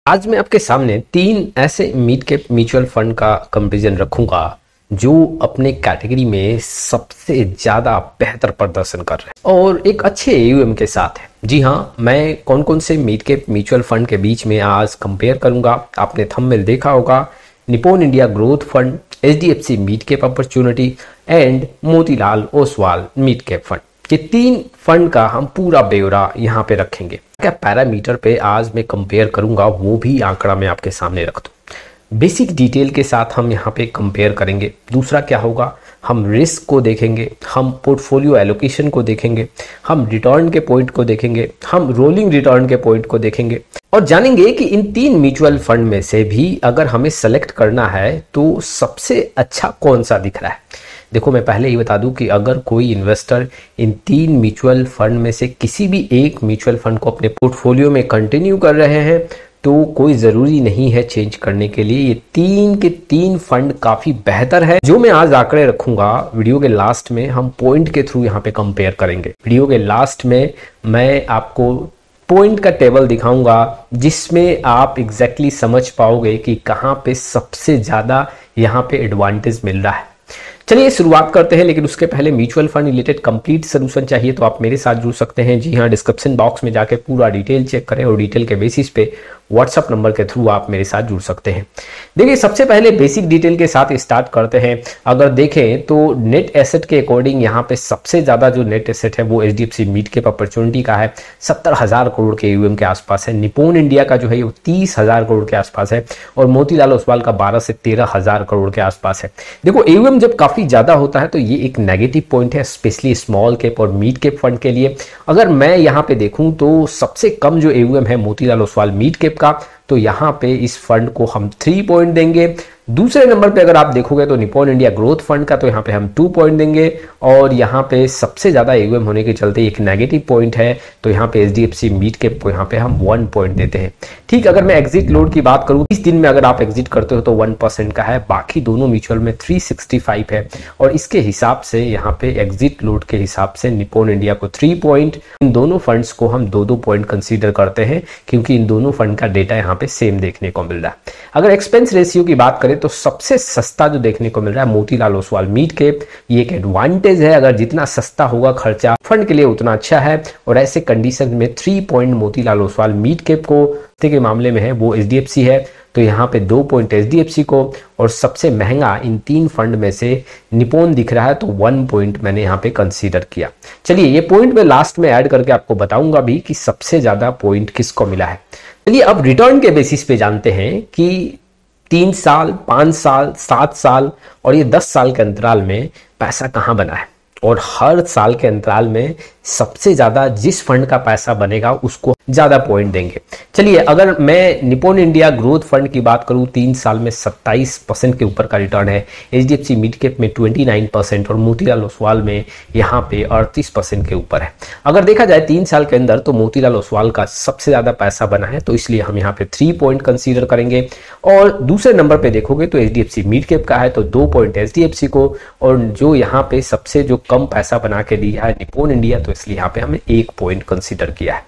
आज मैं आपके सामने 3 ऐसे मिड कैप म्यूचुअल फंड का कंपैरिजन रखूंगा जो अपने कैटेगरी में सबसे ज्यादा बेहतर प्रदर्शन कर रहे हैं और एक अच्छे एयूएम के साथ है। जी हाँ, मैं कौन कौन से मिड कैप म्यूचुअल फंड के बीच में आज कंपेयर करूंगा। आपने थंबनेल देखा होगा, Nippon India growth fund, HDFC mid cap opportunity and Motilal Oswal mid cap fund. ये 3 फंड का हम पूरा ब्यौरा यहाँ पे रखेंगे। क्या पैरामीटर पे आज मैं कंपेयर करूंगा वो भी आंकड़ा मैं आपके सामने रख दूं। बेसिक डिटेल के साथ हम यहाँ पे कंपेयर करेंगे। दूसरा क्या होगा, हम रिस्क को देखेंगे, हम पोर्टफोलियो एलोकेशन को देखेंगे, हम रिटर्न के पॉइंट को देखेंगे, हम रोलिंग रिटर्न के पॉइंट को देखेंगे और जानेंगे कि इन 3 म्यूचुअल फंड में से भी अगर हमें सेलेक्ट करना है तो सबसे अच्छा कौन सा दिख रहा है। देखो, मैं पहले ही बता दूं कि अगर कोई इन्वेस्टर इन 3 म्यूचुअल फंड में से किसी भी एक म्यूचुअल फंड को अपने पोर्टफोलियो में कंटिन्यू कर रहे हैं तो कोई ज़रूरी नहीं है चेंज करने के लिए। ये 3 के 3 फंड काफ़ी बेहतर है। जो मैं आज आंकड़े रखूंगा वीडियो के लास्ट में हम पॉइंट के थ्रू यहाँ पे कंपेयर करेंगे। वीडियो के लास्ट में मैं आपको पॉइंट का टेबल दिखाऊंगा जिसमें आप एग्जैक्टली समझ पाओगे कि कहाँ पे सबसे ज़्यादा यहाँ पे एडवांटेज मिल रहा है। चलिए शुरुआत करते हैं, लेकिन उसके पहले mutual fund related complete solution चाहिए तो आप मेरे साथ जुड़ सकते हैं। जी हाँ, डिस्क्रिप्शन बॉक्स में जाके पूरा डिटेल चेक करें और डिटेल के बेसिस पे व्हाट्सएप नंबर के थ्रू आप मेरे साथ जुड़ सकते हैं। देखिए, सबसे पहले बेसिक डिटेल के साथ स्टार्ट करते हैं। अगर देखें तो नेट एसेट के अकॉर्डिंग यहाँ पे सबसे ज्यादा जो नेट एसेट है वो एचडीएफसी मिड कैप अपॉर्चुनिटी का है, 70,000 करोड़ के एयूएम के आसपास है। निप्पॉन इंडिया का जो है वो 30,000 करोड़ के आसपास है और मोतीलाल ओसवाल का 12 से 13,000 करोड़ के आसपास है। देखो, एयूएम जब काफी ज्यादा होता है तो ये एक नेगेटिव पॉइंट है, स्पेशली स्मॉल कैप और मिड कैप फंड के लिए। अगर मैं यहाँ पे देखूं तो सबसे कम जो एयूएम है मोतीलाल ओसवाल मिड कैप का, तो यहाँ पे इस फंड को हम 3 पॉइंट देंगे। दूसरे नंबर पे अगर आप देखोगे तो निप्पॉन इंडिया ग्रोथ फंड का तो यहाँ पे हम 2 पॉइंट देंगे और यहाँ पे सबसे ज्यादा एयूएम होने के चलते एक नेगेटिव पॉइंट है तो यहाँ पे एचडीएफसी मिड कैप को यहाँ पे हम 1 पॉइंट देते हैं। ठीक, अगर मैं एग्जिट लोड की बात करूँ, इस दिन में अगर आप एग्जिट करते हो तो 1% का है, बाकी दोनों म्यूचुअल में 365 है और इसके हिसाब से यहाँ पे एग्जिट लोड के हिसाब से निप्पॉन इंडिया को 3 पॉइंट, इन दोनों फंड्स को हम 2-2 पॉइंट कंसीडर करते हैं क्योंकि इन दोनों फंड का डेटा यहाँ पे सेम देखने को मिल रहा है। अगर एक्सपेंस रेशियो की बात करें तो सबसे सस्ता जो देखने को मिल रहा है मोतीलाल ओसवाल मिड कैप। ये एक एडवांटेज है, अगर जितना सस्ता होगा खर्चा फंड के लिए उतना अच्छा है और ऐसे कंडीशन में 3 point Motilal Oswal mid cap को के मामले में है वो एचडीएफसी है तो यहाँ पे 2 पॉइंट एचडीएफसी को और सबसे महंगा इन 3 फंड में से निप्पॉन दिख रहा है तो 1 पॉइंट मैंने यहाँ पे कंसीडर किया। चलिए, ये पॉइंट मैं लास्ट में ऐड करके आपको बताऊंगा भी कि सबसे ज्यादा पॉइंट किसको मिला है। चलिए, अब रिटर्न के बेसिस पे जानते हैं कि 3 साल, 5 साल, 7 साल और ये 10 साल के अंतराल में पैसा कहाँ बना है और हर साल के अंतराल में सबसे ज्यादा जिस फंड का पैसा बनेगा उसको ज्यादा पॉइंट देंगे। चलिए, अगर मैं निप्पॉन इंडिया ग्रोथ फंड की बात करूं, 3 साल में 27% के ऊपर का रिटर्न है, एचडीएफसी मिड कैप में 29% और मोतीलाल ओसवाल में यहाँ पे 38% के ऊपर है। अगर देखा जाए 3 साल के अंदर तो मोतीलाल ओसवाल का सबसे ज्यादा पैसा बना है तो इसलिए हम यहाँ पे 3 पॉइंट कंसीडर करेंगे और दूसरे नंबर पे देखोगे तो एचडीएफसी मिड कैप का है तो 2 पॉइंट एचडीएफसी को और जो यहाँ पे सबसे जो कम पैसा बना के दिया है निप्पॉन इंडिया तो इसलिए यहाँ पे हमने 1 पॉइंट कंसीडर किया है।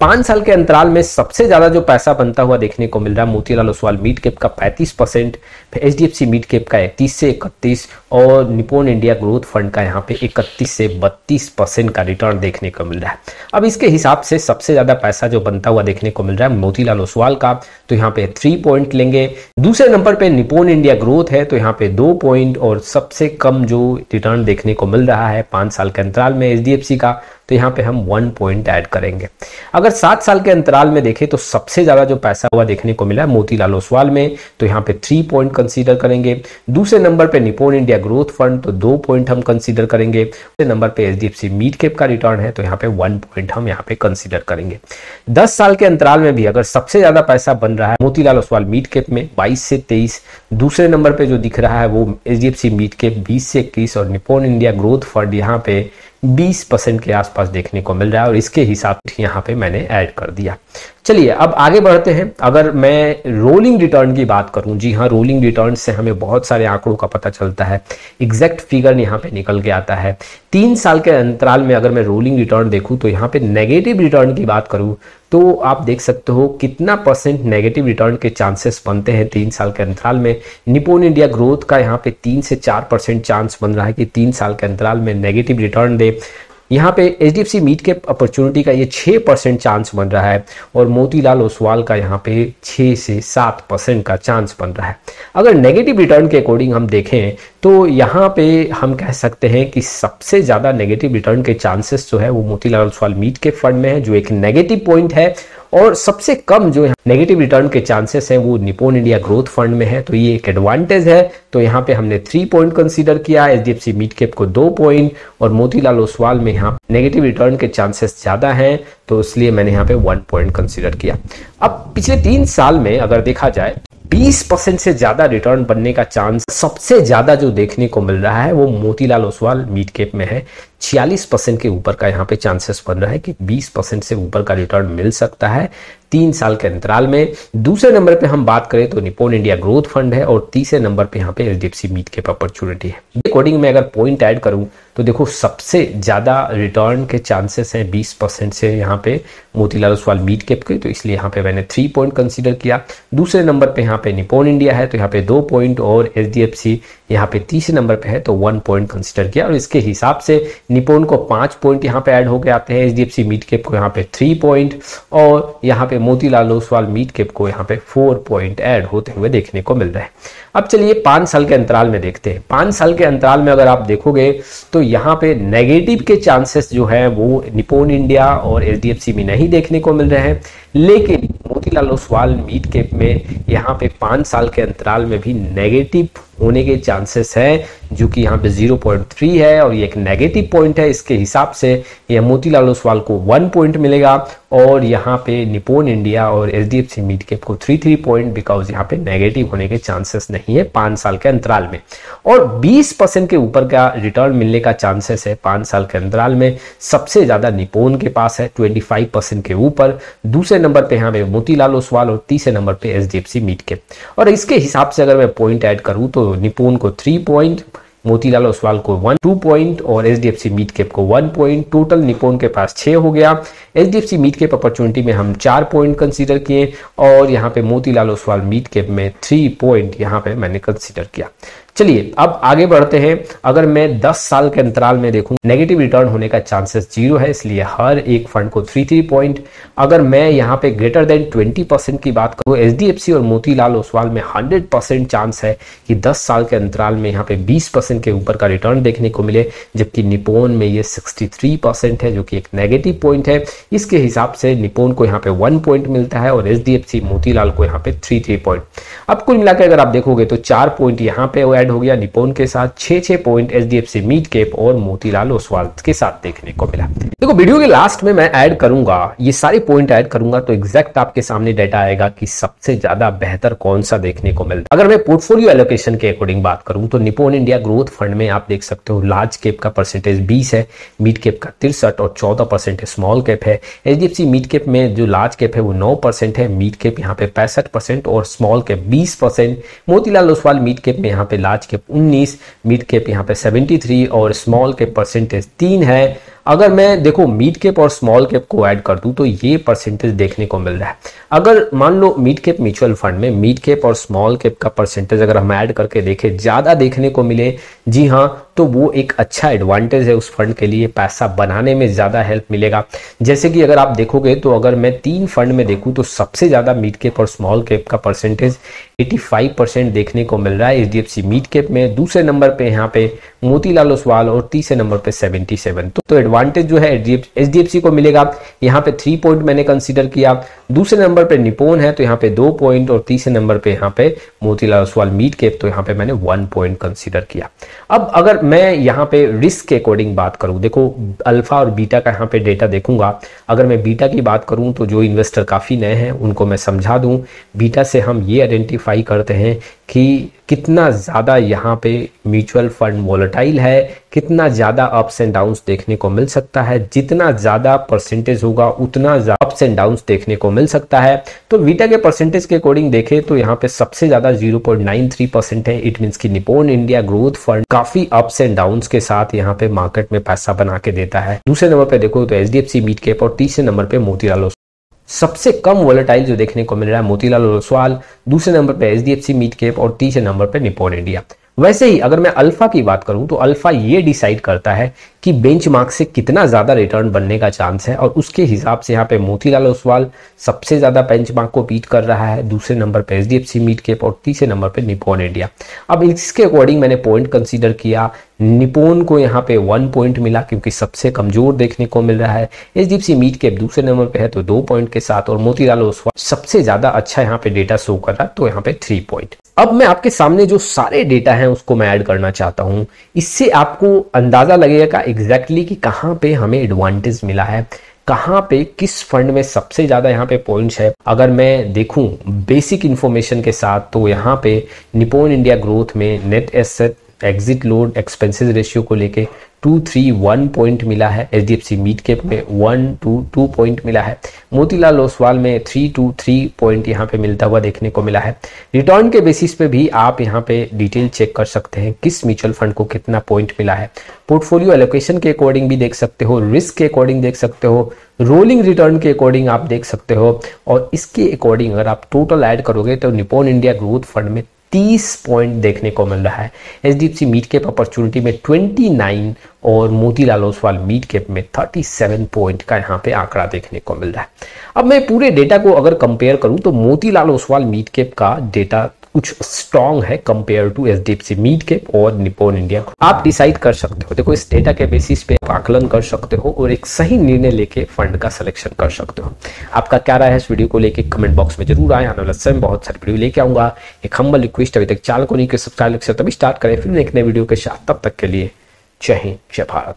5 साल के अंतराल में सबसे ज्यादा जो पैसा बनता हुआ देखने को मिल रहा है मोतीलाल ओसवाल मिड कैप का 35%, एचडीएफसी मिड कैप का 31 से 31 और निप्पॉन इंडिया ग्रोथ फंड का यहाँ पे 31 से 32% का रिटर्न देखने को मिल रहा है। अब इसके हिसाब से सबसे ज्यादा पैसा जो बनता हुआ देखने को मिल रहा है मोतीलाल ओसवाल का तो यहाँ पे 3 पॉइंट लेंगे। दूसरे नंबर पे निप्पॉन इंडिया ग्रोथ है तो यहाँ पे 2 पॉइंट और सबसे कम जो रिटर्न देखने को मिल रहा है 5 साल के अंतराल में एचडीएफसी का तो यहाँ पे हम 1 पॉइंट ऐड करेंगे। अगर 7 साल के अंतराल में देखें तो सबसे ज्यादा जो पैसा हुआ देखने को मिला है मोतीलाल ओसवाल में तो यहाँ पे 3 पॉइंट कंसीडर करेंगे। दूसरे नंबर पे निप्पॉन इंडिया ग्रोथ फंड तो 2 पॉइंट हम कंसीडर करेंगे। दूसरे नंबर पे एचडीएफसी मिड कैप का रिटर्न है तो यहाँ पे 1 पॉइंट हम यहाँ पे कंसीडर करेंगे। 10 साल के अंतराल में भी अगर सबसे ज्यादा पैसा बन रहा है मोतीलाल ओसवाल मिड कैप में 22 से 23, दूसरे नंबर पे जो दिख रहा है वो एचडीएफसी मिड कैप 20 से 21 और निप्पॉन इंडिया ग्रोथ फंड यहाँ पे 20% के आसपास देखने को मिल रहा है और इसके हिसाब से यहाँ पे मैंने ऐड कर दिया। चलिए अब आगे बढ़ते हैं। अगर मैं रोलिंग रिटर्न की बात करूं, जी हाँ, रोलिंग रिटर्न से हमें बहुत सारे आंकड़ों का पता चलता है, एग्जैक्ट फिगर यहाँ पे निकल के आता है। 3 साल के अंतराल में अगर मैं रोलिंग रिटर्न देखूं तो यहाँ पे नेगेटिव रिटर्न की बात करूं तो आप देख सकते हो कितना परसेंट नेगेटिव रिटर्न के चांसेस बनते हैं 3 साल के अंतराल में। निप्पॉन इंडिया ग्रोथ का यहाँ पे 3 से 4% चांस बन रहा है कि 3 साल के अंतराल में नेगेटिव रिटर्न दे। यहाँ पे एचडीएफसी मिड कैप अपॉर्चुनिटी का ये 6% चांस बन रहा है और मोतीलाल ओसवाल का यहाँ पे 6 से 7% का चांस बन रहा है। अगर नेगेटिव रिटर्न के अकॉर्डिंग हम देखें तो यहाँ पे हम कह सकते हैं कि सबसे ज़्यादा नेगेटिव रिटर्न के चांसेस जो है वो Motilal Oswal mid cap fund में है, जो एक नेगेटिव पॉइंट है, और सबसे कम जो नेगेटिव रिटर्न के चांसेस हैं वो निप्पॉन इंडिया ग्रोथ फंड में है। तो ये एक एडवांटेज है। तो यहाँ पे हमने 3 पॉइंट कंसीडर किया, एचडीएफसी मिड कैप को 2 पॉइंट, और मोतीलाल ओसवाल में यहाँ नेगेटिव रिटर्न के चांसेस ज्यादा हैं तो इसलिए मैंने यहाँ पे 1 पॉइंट कंसीडर किया। अब पिछले 3 साल में अगर देखा जाए 20% से ज्यादा रिटर्न बनने का चांस सबसे ज्यादा जो देखने को मिल रहा है वो मोतीलाल ओसवाल मिड कैप में है। 46% के ऊपर का यहाँ पे चांसेस बन रहा है कि 20% से ऊपर का रिटर्न मिल सकता है 3 साल के अंतराल में। दूसरे नंबर पे हम बात करें तो निप्पॉन इंडिया ग्रोथ फंड है और तीसरे नंबर पे यहाँ पे एचडीएफसी मिड कैप अपॉर्चुनिटी है। अकॉर्डिंग में अगर पॉइंट ऐड करूं तो देखो सबसे ज्यादा रिटर्न के चांसेस हैं 20% से यहाँ पे मोतीलाल ओसवाल मिड कैप के, तो इसलिए यहाँ पे मैंने 3 पॉइंट कंसीडर किया। दूसरे नंबर पे यहाँ पे निप्पॉन इंडिया है तो यहाँ पे 2 पॉइंट, और एचडीएफसी यहाँ पे तीसरे नंबर पे है तो 1 पॉइंट कंसीडर किया। और इसके हिसाब से निप्पॉन को 5 पॉइंट यहाँ पे ऐड होके आते हैं, एचडीएफसी मिड कैप को यहाँ पे 3 पॉइंट, और यहाँ पे मोतीलाल ओसवाल मिड कैप को यहाँ पे 4 पॉइंट ऐड होते हुए देखने को मिल रहे हैं। अब चलिए 5 साल के अंतराल में देखते हैं। 5 साल के अंतराल में अगर आप देखोगे तो यहाँ पे नेगेटिव के चांसेस जो है वो निप्पॉन इंडिया और एचडीएफसी में नहीं देखने को मिल रहे हैं, लेकिन मोतीलाल ओसवाल मिड कैप में यहाँ पे 5 साल के अंतराल में भी नेगेटिव होने के चांसेस हैं, जो कि यहाँ पे 0.3 है और ये एक नेगेटिव पॉइंट है। इसके हिसाब से यह मोतीलाल ओसवाल को 1 पॉइंट मिलेगा और यहाँ पे निप्पॉन इंडिया और एचडीएफसी मिड कैप को 3 पॉइंट, बिकॉज यहाँ पे नेगेटिव होने के चांसेस नहीं है 5 साल के अंतराल में। और 20% के ऊपर का रिटर्न मिलने का चांसेस है 5 साल के अंतराल में। सबसे ज्यादा निप्पॉन के पास है 25% के ऊपर, दूसरे नंबर पे यहाँ पे मोतीलाल ओसवाल और तीसरे नंबर पे एचडीएफसी मिड कैप। और इसके हिसाब से अगर मैं पॉइंट ऐड करूं तो निप्पॉन को 3 पॉइंट, मोतीलाल ओसवाल को 2 पॉइंट और एचडीएफसी मिड कैप को 1 पॉइंट, टोटल निप्पॉन के पास 6 हो गया। एचडीएफसी मिड कैप अपॉर्चुनिटी में हम 4 पॉइंट कंसीडर किए और यहाँ पे मोतीलाल ओसवाल मिड कैप में 3 पॉइंट यहाँ पे मैंने कंसीडर किया। चलिए अब आगे बढ़ते हैं। अगर मैं 10 साल के अंतराल में देखूं, नेगेटिव रिटर्न होने का चांसेस 0 है, इसलिए हर एक फंड को 3 पॉइंट। अगर मैं यहाँ पे ग्रेटर देन 20% की बात करूं, एचडीएफसी और मोतीलाल ओसवाल में 100% चांस है कि 10 साल के अंतराल में यहाँ पे 20% के ऊपर का रिटर्न देखने को मिले, जबकि निप्पॉन में ये 63% है, जो कि एक नेगेटिव पॉइंट है। इसके हिसाब से निप्पॉन को यहाँ पे 1 पॉइंट मिलता है और एचडीएफसी मोतीलाल को यहाँ पे 3 पॉइंट। अब कुल मिलाकर अगर आप देखोगे तो 4 पॉइंट यहाँ पे ऐड हो गया निप्पॉन के साथ, 6 पॉइंट एचडीएफसी मिड कैप और मोतीलाल ओसवाल के साथ देखने को मिला। देखो वीडियो के लास्ट में मैं ऐड करूंगा, ये सारे पॉइंट ऐड करूंगा तो एग्जैक्ट आपके सामने डाटा आएगा कि सबसे ज्यादा बेहतर कौन सा देखने को मिलता है। अगर मैं पोर्टफोलियो एलोकेशन के अकॉर्डिंग बात करूं तो निप्पॉन इंडिया ग्रोथ फंड में आप देख सकते हो लार्ज कैप का परसेंटेज 20 है, मिड कैप का 63 और 14% स्मॉल कैप है। एचडीएफसी मिड कैप में जो लार्ज कैप है वो 9% है, मिड कैप यहाँ पे 65% और small cap 20%। Motilal Oswal mid cap में यहाँ पे लार्ज कैप 19, मिड कैप यहाँ पे 73 और स्मॉल कैप परसेंटेज 3 है। अगर मैं देखो मिड कैप और स्मॉल कैप को ऐड कर दूं तो ये परसेंटेज देखने को मिल रहा है। अगर मान लो मिड कैप म्यूचुअल फंड में मिड कैप और स्मॉल कैप का परसेंटेज अगर हम ऐड करके देखें ज्यादा देखने को मिले, जी हाँ, तो वो एक अच्छा एडवांटेज है उस फंड के लिए, पैसा बनाने में ज्यादा हेल्प मिलेगा। जैसे कि अगर आप देखोगे तो अगर मैं 3 फंड में देखूं तो सबसे ज्यादा मिड कैप और स्मॉल कैप का परसेंटेज 85% देखने को मिल रहा है एचडीएफसी मिड कैप में, दूसरे नंबर पे यहाँ पे मोतीलाल ओसवाल और तीसरे नंबर पे 77। तो एडवांटेज जो है एचडीएफसी को मिलेगा। यहाँ पे 3 पॉइंट मैंने कंसीडर किया, दूसरे नंबर पे निप्पॉन है तो यहाँ पे 2 पॉइंट और तीसरे नंबर पे यहाँ पे मोतीलाल ओसवाल मिड कैप, तो यहाँ पे मैंने 1 पॉइंट कंसीडर किया। अब अगर मैं यहाँ पे रिस्क के अकॉर्डिंग बात करूं, देखो अल्फा और बीटा का यहाँ पे डेटा देखूंगा। अगर मैं बीटा की बात करूं तो जो इन्वेस्टर काफी नए हैं उनको मैं समझा दूं, बीटा से हम ये आइडेंटिफाई करते हैं कि कितना ज़्यादा यहाँ पे म्यूचुअल फंड वॉलेटाइल है, कितना ज़्यादा अप्स एंड डाउन्स देखने को मिल सकता है। जितना ज़्यादा परसेंटेज होगा उतना अप्स एंड डाउन्स देखने को मिल सकता है। तो वीटा के परसेंटेज के अकॉर्डिंग देखें तो यहाँ पे सबसे ज़्यादा 0.93% है। इट मीन्स कि निप्पॉन इंडिया ग्रोथ फंड काफ़ी अप्स एंड डाउन्स के साथ यहाँ पे मार्केट में पैसा बना के देता है। दूसरे नंबर पे देखो तो HDFC मिड कैप और तीसरे नंबर पे मोतीलाल ओसवाल। सबसे कम वॉलेटाइल जो देखने को मिल रहा है मोतीलाल ओसवाल, दूसरे नंबर पे HDFC मिड कैप और तीसरे नंबर पे निप्पॉन इंडिया। वैसे ही अगर मैं अल्फा की बात करूं तो अल्फा ये डिसाइड करता है कि बेंचमार्क से कितना ज्यादा रिटर्न बनने का चांस है, और उसके हिसाब से यहाँ पे मोतीलाल ओसवाल सबसे ज्यादा बेंचमार्क को बीट कर रहा है, दूसरे नंबर पे HDFC मिड कैप और तीसरे नंबर पे निप्पॉन इंडिया। अब इसके अकॉर्डिंग मैंने पॉइंट कंसीडर किया। निप्पॉन को यहाँ पे 1 पॉइंट मिला क्योंकि सबसे कमजोर देखने को मिल रहा है। HDFC मिड कैप दूसरे नंबर पे है तो 2 पॉइंट के साथ, और मोतीलाल ओसवाल सबसे ज्यादा अच्छा यहाँ पे डेटा शो कर रहा है तो यहाँ पे 3 पॉइंट। अब मैं आपके सामने जो सारे डेटा हैं उसको मैं ऐड करना चाहता हूं। इससे आपको अंदाजा लगेगा एग्जैक्टली कि कहां पे हमें एडवांटेज मिला है, कहां पे किस फंड में सबसे ज्यादा यहाँ पे पॉइंट्स है। अगर मैं देखूं बेसिक इंफॉर्मेशन के साथ तो यहाँ पे निप्पॉन इंडिया ग्रोथ में net asset exit load expenses ratio को लेके 231 पॉइंट मिला है। HDFC मिड कैप में 122 पॉइंट मिला है। मोतीलाल ओसवाल में 323 पॉइंट यहाँ पे मिलता हुआ देखने को मिला है। रिटर्न के बेसिस पे भी आप यहाँ पे डिटेल चेक कर सकते हैं किस म्यूचुअल फंड को कितना पॉइंट मिला है। पोर्टफोलियो एलोकेशन के अकॉर्डिंग भी देख सकते हो, रिस्क के अकॉर्डिंग देख सकते हो, रोलिंग रिटर्न के अकॉर्डिंग आप देख सकते हो, और इसके अकॉर्डिंग अगर आप टोटल ऐड करोगे तो निप्पॉन इंडिया ग्रोथ फंड में 30 पॉइंट देखने को मिल रहा है। HDFC मिड कैप अपॉर्चुनिटी में 29 और मोतीलाल ओसवाल मिड कैप में 37 पॉइंट का यहाँ पे आंकड़ा देखने को मिल रहा है। अब मैं पूरे डेटा को अगर कंपेयर करूं तो मोतीलाल ओसवाल मिड कैप का डेटा कुछ स्ट्रॉन्ग है compare to HDFC mid cap और निप्पॉन इंडिया। आप डिसाइड कर सकते हो, देखो इस डेटा के बेसिस पे आप आकलन कर सकते हो और एक सही निर्णय लेके फंड का सिलेक्शन कर सकते हो। आपका क्या राय है इस वीडियो को लेके कमेंट बॉक्स में जरूर आए। आने वाले समय में बहुत सारी वीडियो लेके आऊंगा। एक हम्बल रिक्वेस्ट, अभी तक चैनल को नहीं कर सब्सक्राइब तभी स्टार्ट करें फिर एक नए वीडियो के साथ। तब तक के लिए जय हिंद, जय भारत।